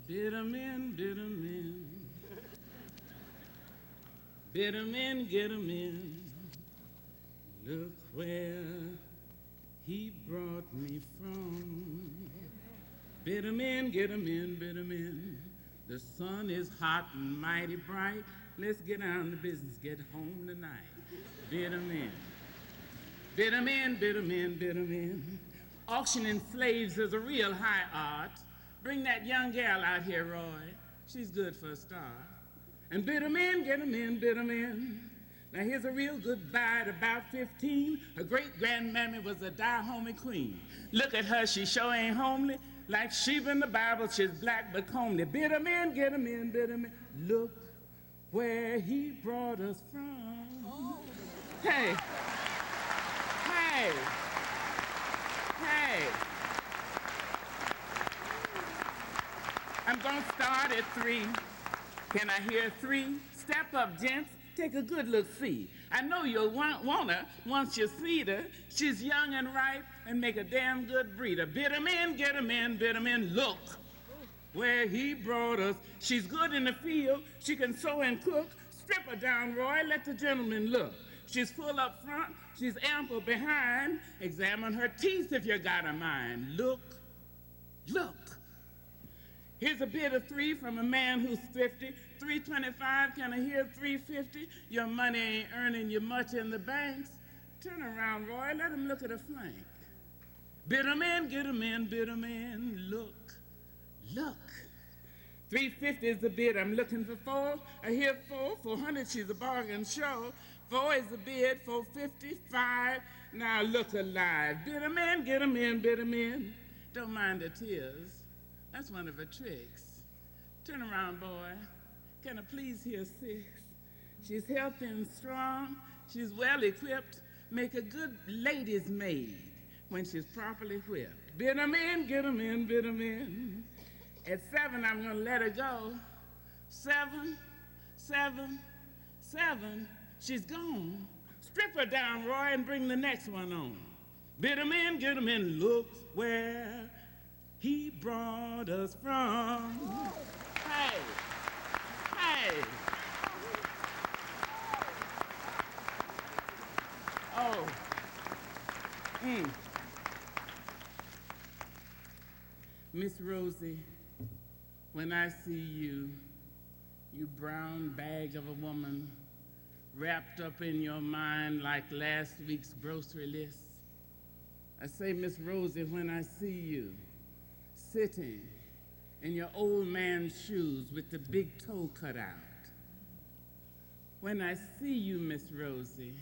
Bitter men, bitter men. Bitter men, get 'em in. Look where he brought me from. Bitter men, get 'em in, bitter men. The sun is hot and mighty bright. Let's get down to business, get home tonight. Bitter men. Bitter men, bitter men, bitter men. Auctioning slaves is a real high art. Bring that young gal out here, Roy. She's good for a start. And bitter men, get 'em in, bitter men. Now here's a real good buy at about 15. Her great-grandmammy was a die-homey queen. Look at her, she sure ain't homely. Like Sheba in the Bible, she's black but comely. Bitter men, get 'em in, bitter men. Look where he brought us from. Oh. Hey, hey, hey. I'm gonna start at 3. Can I hear 3? Step up, gents. Take a good look, see. I know you'll want her once you see her. She's young and ripe and make a damn good breeder. Bitter men, get 'em in, bitter men. Look where he brought us. She's good in the field. She can sew and cook. Strip her down, Roy. Let the gentleman look. She's full up front. She's ample behind. Examine her teeth if you got a mind. Look, look. Here's a bid of 3 from a man who's thrifty. $3.25, can I hear $3.50? Your money ain't earning you much in the banks. Turn around, Roy, let him look at a flank. Bid 'em in, get 'em in, bid 'em in. Look, look. $3.50 is the bid, I'm looking for 4. I hear 4, 400, she's a bargain show. 4 is the bid, 455. Now look alive. Bid 'em in, get 'em in, bid 'em in. Don't mind the tears. That's one of her tricks. Turn around, boy. Can I please hear 6? She's healthy and strong. She's well equipped. Make a good lady's maid when she's properly whipped. Bid 'em in, get 'em in, bid 'em in. At 7, I'm gonna let her go. 7, 7, 7. She's gone. Strip her down, Roy, and bring the next one on. Bid 'em in, get 'em in. Look where he brought us from. Hey, hey. Oh. Miss Rosie, when I see you, you brown bag of a woman, wrapped up in your mind like last week's grocery list. I say, Miss Rosie, when I see you, sitting in your old man's shoes with the big toe cut out. When I see you, Miss Rosie,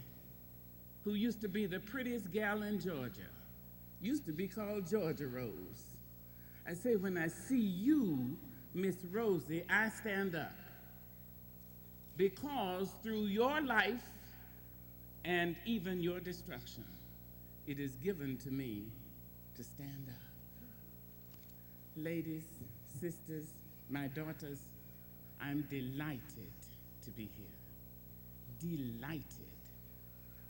who used to be the prettiest gal in Georgia, used to be called Georgia Rose. I say, when I see you, Miss Rosie, I stand up. Because through your life and even your destruction, it is given to me to stand up. Ladies, sisters, my daughters, I'm delighted to be here. Delighted.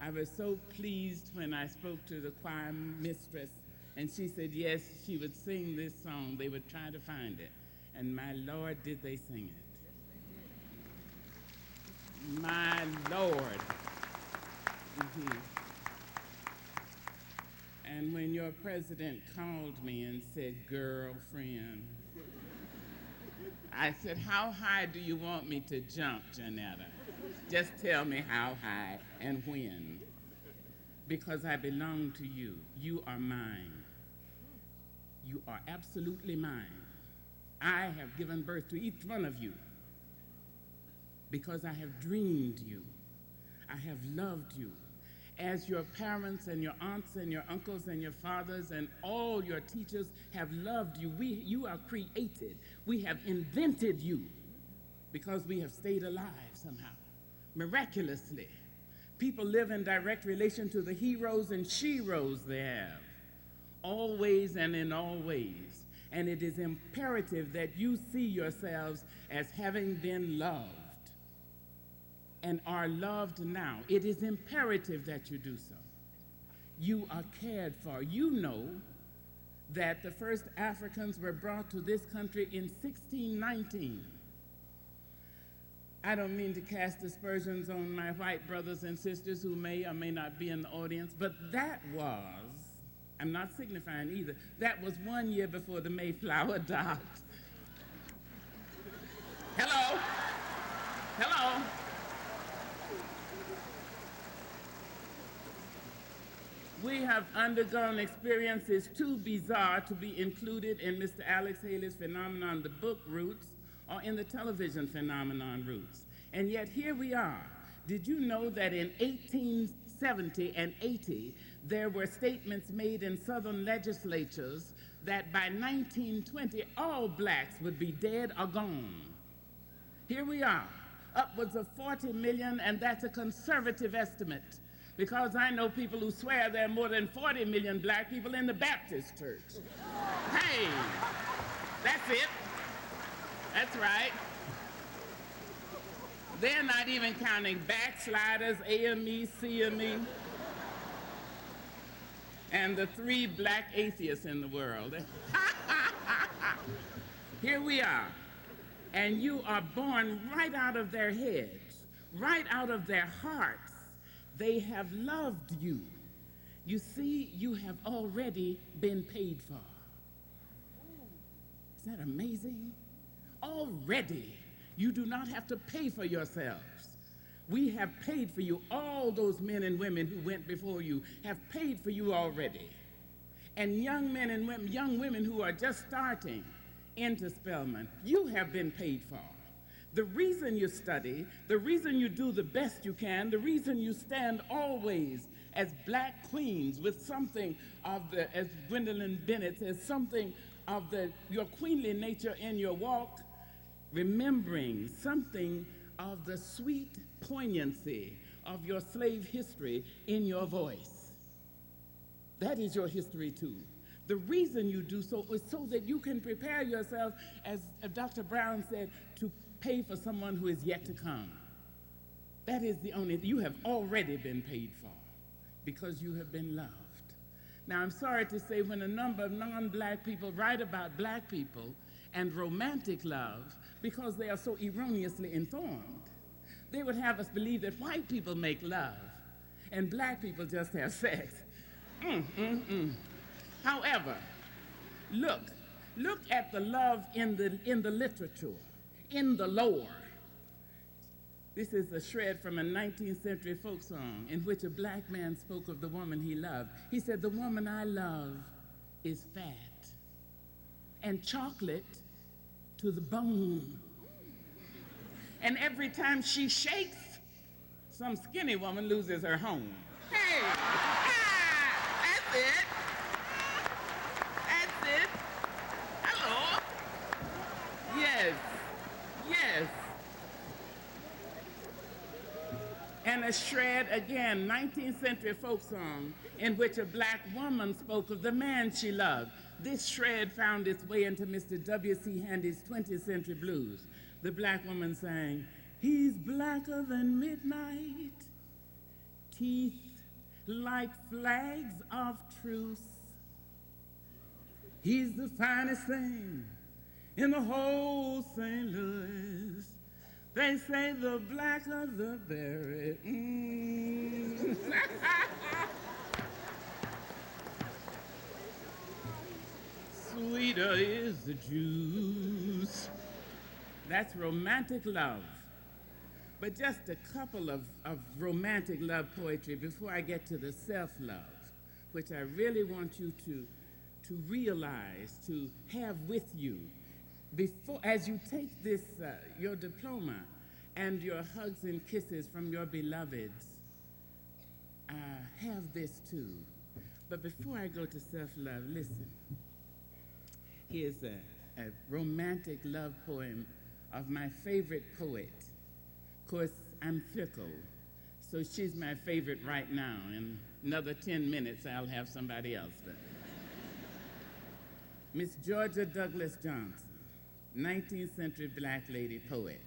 I was so pleased when I spoke to the choir mistress, and she said, yes, she would sing this song. They would try to find it. And my Lord, did they sing it. My Lord. Mm-hmm. And when your president called me and said, girlfriend, I said, how high do you want me to jump, Janetta? Just tell me how high and when. Because I belong to you. You are mine. You are absolutely mine. I have given birth to each one of you because I have dreamed you. I have loved you. As your parents and your aunts and your uncles and your fathers and all your teachers have loved you, you are created. We have invented you because we have stayed alive somehow, miraculously. People live in direct relation to the heroes and sheroes they have, always and in all ways. And it is imperative that you see yourselves as having been loved and are loved now. It is imperative that you do so. You are cared for. You know that the first Africans were brought to this country in 1619. I don't mean to cast aspersions on my white brothers and sisters who may or may not be in the audience, but that was, I'm not signifying either, that was 1 year before the Mayflower docked. Hello? Hello? We have undergone experiences too bizarre to be included in Mr. Alex Haley's phenomenon, the book Roots, or in the television phenomenon Roots. And yet here we are. Did you know that in 1870 and 80, there were statements made in Southern legislatures that by 1920, all blacks would be dead or gone? Here we are, upwards of 40 million, and that's a conservative estimate, because I know people who swear there are more than 40 million black people in the Baptist church. Hey, that's it. That's right. They're not even counting backsliders, AME, CME, and the 3 black atheists in the world. Here we are, and you are born right out of their heads, right out of their hearts. They have loved you. You see, you have already been paid for. Isn't that amazing? Already. You do not have to pay for yourselves. We have paid for you. All those men and women who went before you have paid for you already. And young men and women, young women who are just starting into Spelman, you have been paid for. The reason you study, the reason you do the best you can, the reason you stand always as black queens with something of the, as Gwendolyn Bennett says, something of your queenly nature in your walk, remembering something of the sweet poignancy of your slave history in your voice. That is your history too. The reason you do so is so that you can prepare yourself, as Dr. Brown said, to pay for someone who is yet to come. That is the only, you have already been paid for because you have been loved. Now, I'm sorry to say, when a number of non-black people write about black people and romantic love, because they are so erroneously informed, they would have us believe that white people make love and black people just have sex. However, look at the love in the literature, in the lore. This is a shred from a 19th century folk song in which a black man spoke of the woman he loved. He said, "The woman I love is fat and chocolate to the bone. And every time she shakes, some skinny woman loses her home." Hey, that's it. That's it. Hello. Yes, yes. And a shred, again, 19th century folk song in which a black woman spoke of the man she loved. This shred found its way into Mr. W.C. Handy's 20th century blues. The black woman sang, "He's blacker than midnight, teeth like flags of truce. He's the finest thing in the whole St. Louis. They say the blacker the berry." Sweeter is the juice. That's romantic love. But just a couple of romantic love poetry before I get to the self-love, which I really want you to realize, to have with you before, as you take this, your diploma and your hugs and kisses from your beloveds. Have this too. But before I go to self-love, listen. Here's a romantic love poem of my favorite poet. Of course, I'm fickle, so she's my favorite right now. In another 10 minutes, I'll have somebody else. Miss Georgia Douglas Johnson, 19th century black lady poet.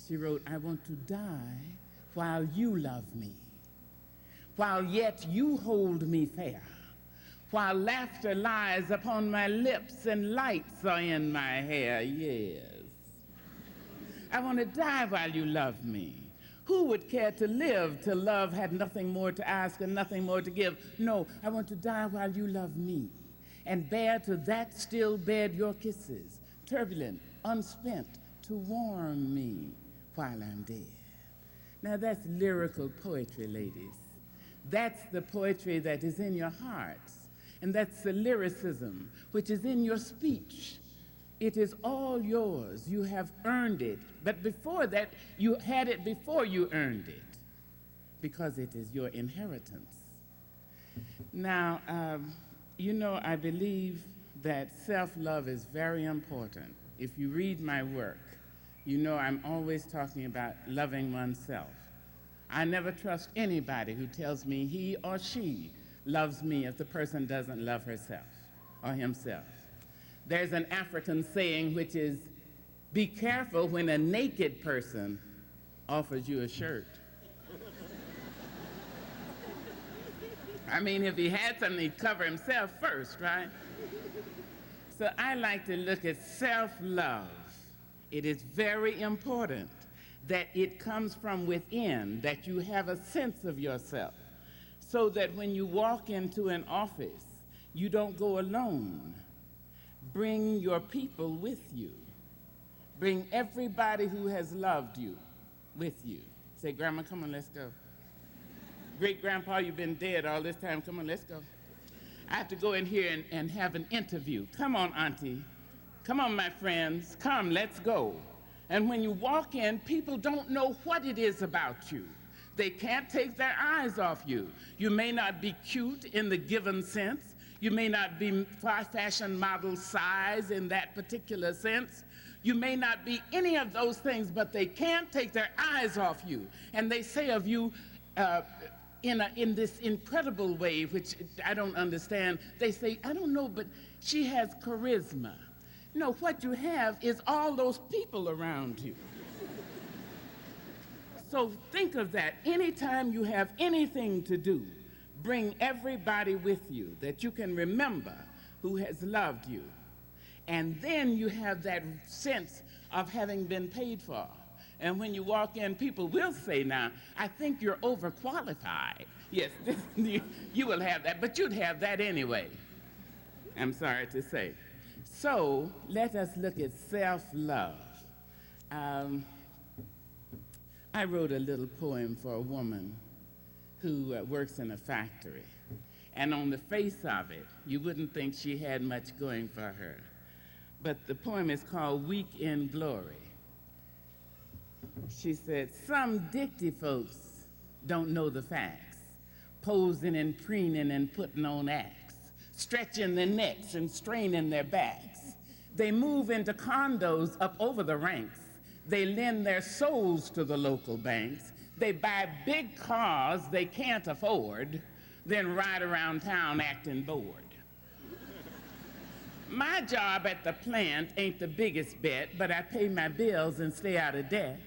She wrote, "I want to die while you love me, while yet you hold me fair, while laughter lies upon my lips and lights are in my hair, yes. I want to die while you love me. Who would care to live till love had nothing more to ask and nothing more to give? No, I want to die while you love me and bear to that still bed your kisses, turbulent, unspent, to warm me while I'm dead. Now that's lyrical poetry, ladies. That's the poetry that is in your hearts, and that's the lyricism which is in your speech. It is all yours. You have earned it. But before that, you had it before you earned it, because it is your inheritance. Now, you know, I believe that self-love is very important. If you read my work, you know I'm always talking about loving oneself. I never trust anybody who tells me he or she loves me if the person doesn't love herself or himself. There's an African saying which is, be careful when a naked person offers you a shirt. I mean, if he had something, he'd cover himself first, right? So I like to look at self-love. It is very important that it comes from within, that you have a sense of yourself, so that when you walk into an office, you don't go alone. Bring your people with you. Bring everybody who has loved you with you. Say, Grandma, come on, let's go. Great-grandpa, you've been dead all this time. Come on, let's go. I have to go in here and have an interview. Come on, Auntie. Come on, my friends. Come, let's go. And when you walk in, people don't know what it is about you. They can't take their eyes off you. You may not be cute in the given sense. You may not be fashion model size in that particular sense. You may not be any of those things, but they can't take their eyes off you. And they say of you, in this incredible way, which I don't understand, they say, I don't know, but she has charisma. No, what you have is all those people around you. So think of that. Anytime you have anything to do, bring everybody with you that you can remember who has loved you. And then you have that sense of having been paid for. And when you walk in, people will say, now, I think you're overqualified. Yes, you will have that, but you'd have that anyway, I'm sorry to say. So let us look at self-love. I wrote a little poem for a woman who works in a factory. And on the face of it, you wouldn't think she had much going for her. But the poem is called Weak in Glory. She said, some dicty folks don't know the facts, posing and preening and putting on acts, stretching their necks and straining their backs. They move into condos up over the ranks. They lend their souls to the local banks. They buy big cars they can't afford, then ride around town acting bored. My job at the plant ain't the biggest bet, but I pay my bills and stay out of debt.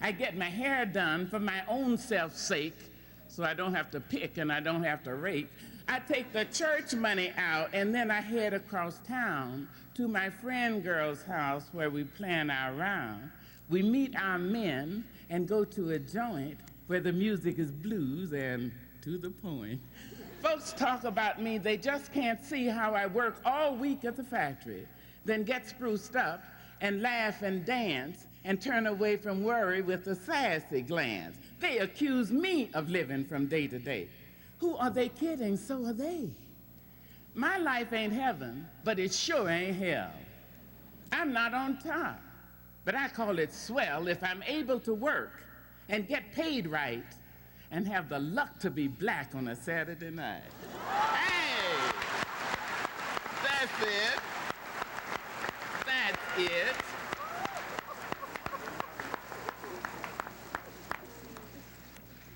I get my hair done for my own self's sake, so I don't have to pick and I don't have to rake. I take the church money out and then I head across town to my friend girl's house where we plan our round. We meet our men and go to a joint where the music is blues and to the point. Folks talk about me, they just can't see how I work all week at the factory, then get spruced up and laugh and dance and turn away from worry with a sassy glance. They accuse me of living from day to day. Who are they kidding? So are they. My life ain't heaven, but it sure ain't hell. I'm not on top, but I call it swell if I'm able to work and get paid right and have the luck to be black on a Saturday night. Hey, that's it. That's it.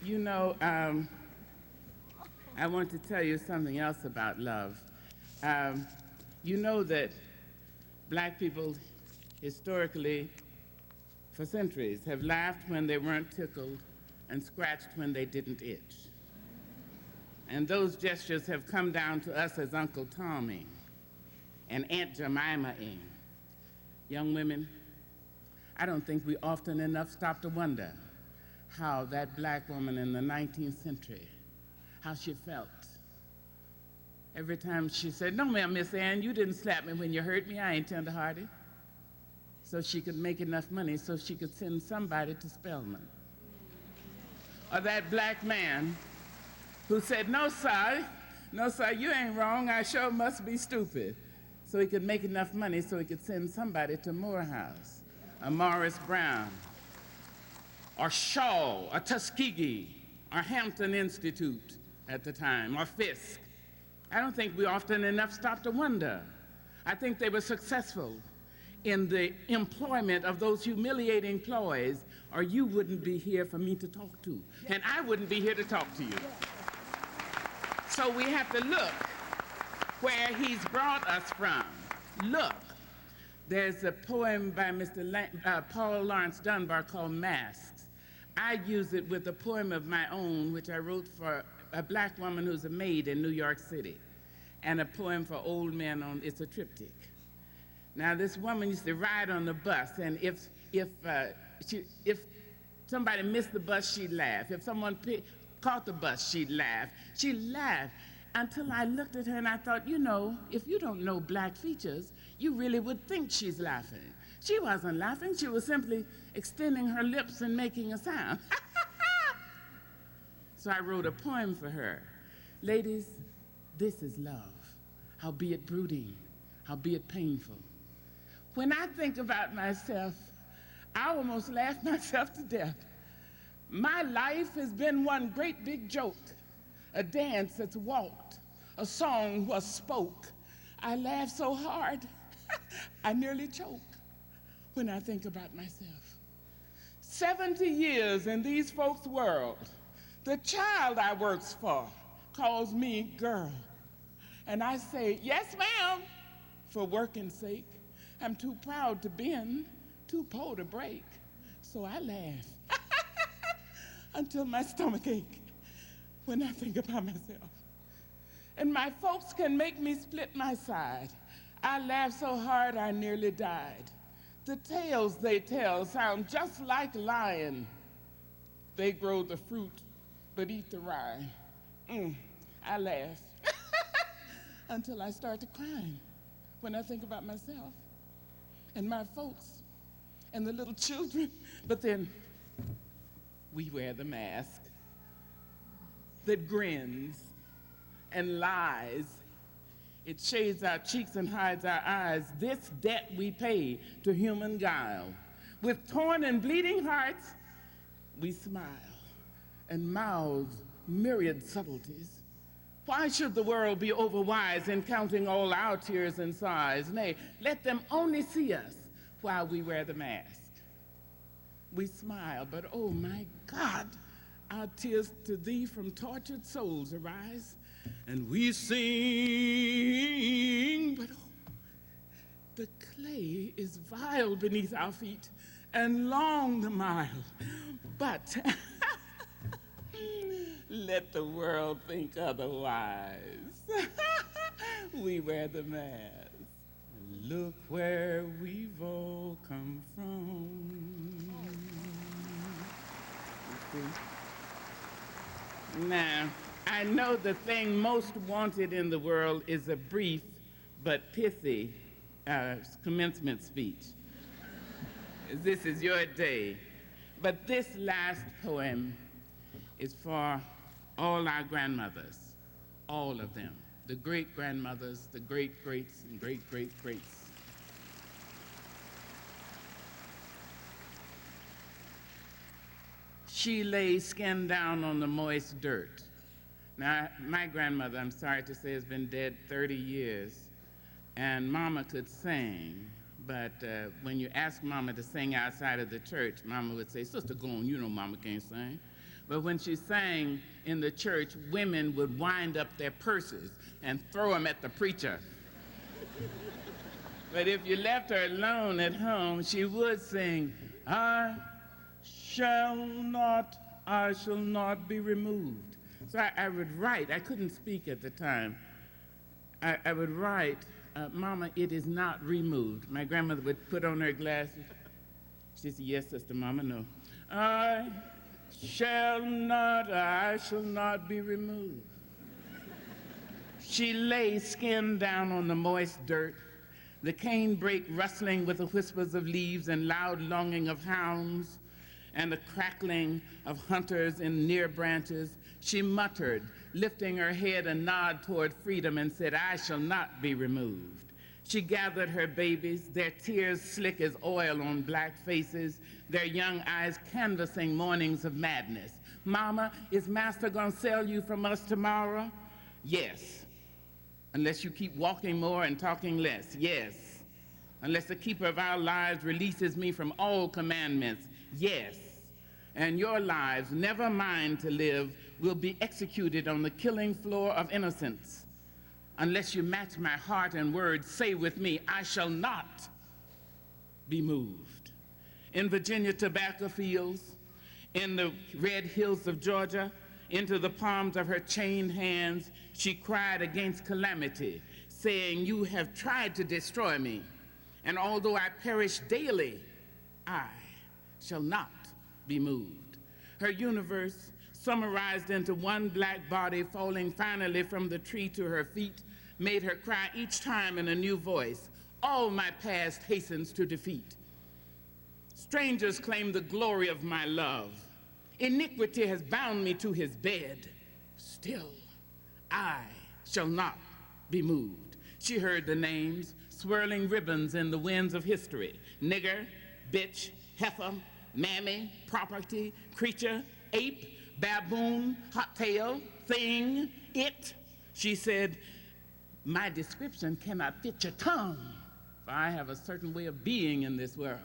You know, I want to tell you something else about love. You know that black people historically, for centuries, have laughed when they weren't tickled and scratched when they didn't itch. And those gestures have come down to us as Uncle Tommy and Aunt Jemima-ing. Young women, I don't think we often enough stop to wonder how that black woman in the 19th century, how she felt. Every time she said, "No, ma'am, Miss Ann, you didn't slap me when you hurt me. I ain't tender-hearted." So she could make enough money so she could send somebody to Spelman. Or that black man who said, "No, sir, you ain't wrong. I sure must be stupid." So he could make enough money so he could send somebody to Morehouse, or Morris Brown, or Shaw, or Tuskegee, or Hampton Institute at the time, or Fisk. I don't think we often enough stop to wonder. I think they were successful in the employment of those humiliating employees, or you wouldn't be here for me to talk to, and I wouldn't be here to talk to you. So we have to look where he's brought us from. Look, there's a poem by Paul Laurence Dunbar called Masks. I use it with a poem of my own, which I wrote for a black woman who's a maid in New York City, and a poem for old men it's a triptych. Now, this woman used to ride on the bus, and if somebody missed the bus, she'd laugh. If someone caught the bus, she'd laugh. She laughed until I looked at her and I thought, you know, if you don't know black features, you really would think she's laughing. She wasn't laughing. She was simply extending her lips and making a sound. So I wrote a poem for her. Ladies, this is love, howbeit brooding, howbeit painful. When I think about myself, I almost laugh myself to death. My life has been one great big joke, a dance that's walked, a song was spoke. I laugh so hard, I nearly choke when I think about myself. 70 years in these folks' world, the child I works for calls me girl. And I say, "Yes, ma'am," for working's sake. I'm too proud to bend, too poor to break. So I laugh until my stomach aches when I think about myself. And my folks can make me split my side. I laughed so hard I nearly died. The tales they tell sound just like lying. They grow the fruit, but eat the rind. I laugh until I start to cry when I think about myself and my folks and the little children. But then we wear the mask that grins and lies. It shades our cheeks and hides our eyes. This debt we pay to human guile. With torn and bleeding hearts, we smile and mouth myriad subtleties. Why should the world be overwise in counting all our tears and sighs? Nay, let them only see us while we wear the mask. We smile, but oh my God, our tears to thee from tortured souls arise. And we sing, but oh, the clay is vile beneath our feet, and long the mile. But let the world think otherwise. We wear the mask. Look where we've all come from. You see? Now, I know the thing most wanted in the world is a brief but pithy commencement speech. This is your day. But this last poem is for all our grandmothers, all of them, the great-grandmothers, the great-greats, and great-great-greats. She lay skin down on the moist dirt. Now, my grandmother, I'm sorry to say, has been dead 30 years, and Mama could sing, but when you ask Mama to sing outside of the church, Mama would say, "Sister, go on, you know Mama can't sing." But when she sang in the church, women would wind up their purses and throw them at the preacher. But if you left her alone at home, she would sing, I shall not be removed. So I would write. I couldn't speak at the time. I would write, Mama, it is not removed. My grandmother would put on her glasses. She said, yes, Sister Mama, no. I shall not be removed. She lay skin down on the moist dirt, the canebrake rustling with the whispers of leaves and loud longing of hounds and the crackling of hunters in near branches. She muttered, lifting her head a nod toward freedom, and said, I shall not be removed. She gathered her babies, their tears slick as oil on black faces, their young eyes canvassing mornings of madness. Mama, is Master gonna sell you from us tomorrow? Yes. Unless you keep walking more and talking less. Yes. Unless the keeper of our lives releases me from all commandments. Yes. And your lives, never mine to live, will be executed on the killing floor of innocence. Unless you match my heart and words, say with me, I shall not be moved. In Virginia tobacco fields, in the red hills of Georgia, into the palms of her chained hands, she cried against calamity, saying, you have tried to destroy me, and although I perish daily, I shall not be moved. Her universe, summarized into one black body falling finally from the tree to her feet, made her cry each time in a new voice, all my past hastens to defeat. Strangers claim the glory of my love. Iniquity has bound me to his bed. Still, I shall not be moved. She heard the names, swirling ribbons in the winds of history. Nigger, bitch, heifer, mammy, property, creature, ape, baboon, hot tail, thing, it. She said, my description cannot fit your tongue, for I have a certain way of being in this world,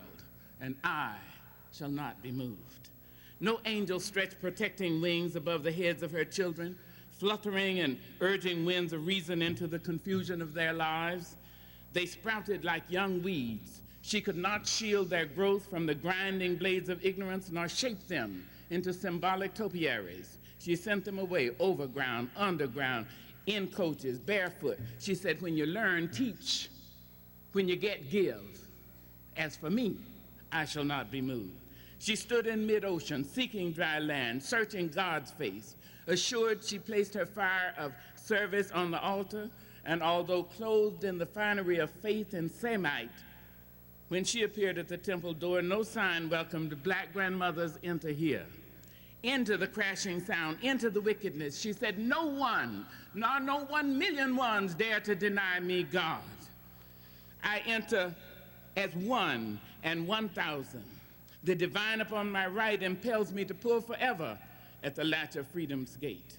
and I shall not be moved. No angel stretched protecting wings above the heads of her children, fluttering and urging winds of reason into the confusion of their lives. They sprouted like young weeds. She could not shield their growth from the grinding blades of ignorance, nor shape them into symbolic topiaries. She sent them away, overground, underground, in coaches, barefoot. She said, when you learn, teach. When you get, give. As for me, I shall not be moved. She stood in mid-ocean, seeking dry land, searching God's face, assured she placed her fire of service on the altar, and although clothed in the finery of faith and Semite, when she appeared at the temple door, no sign welcomed black grandmothers into here. Into the crashing sound, into the wickedness. She said, no one, nor no 1 million ones dare to deny me God. I enter as 1 and 1,000. The divine upon my right impels me to pull forever at the latch of freedom's gate.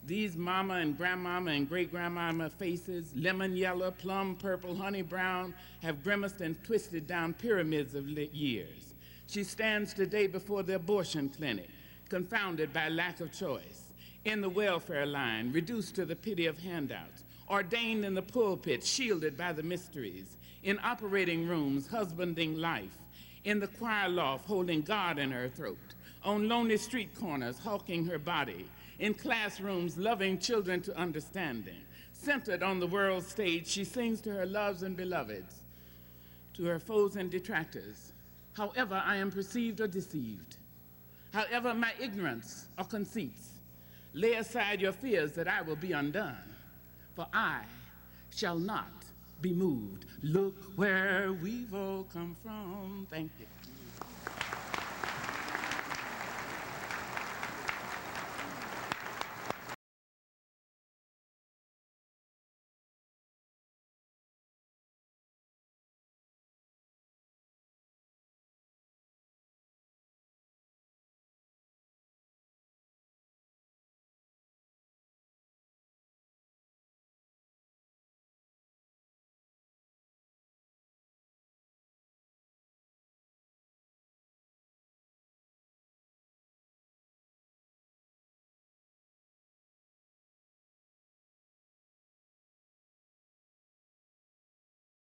These mama and grandmama and great-grandmama faces, lemon yellow, plum purple, honey brown, have grimaced and twisted down pyramids of years. She stands today before the abortion clinic, confounded by lack of choice, in the welfare line, reduced to the pity of handouts, ordained in the pulpit, shielded by the mysteries, in operating rooms, husbanding life, in the choir loft, holding God in her throat, on lonely street corners, hawking her body, in classrooms, loving children to understanding. Centered on the world stage, she sings to her loves and beloveds, to her foes and detractors, however I am perceived or deceived, however my ignorance or conceits. Lay aside your fears that I will be undone, for I shall not be moved. Look where we've all come from. Thank you.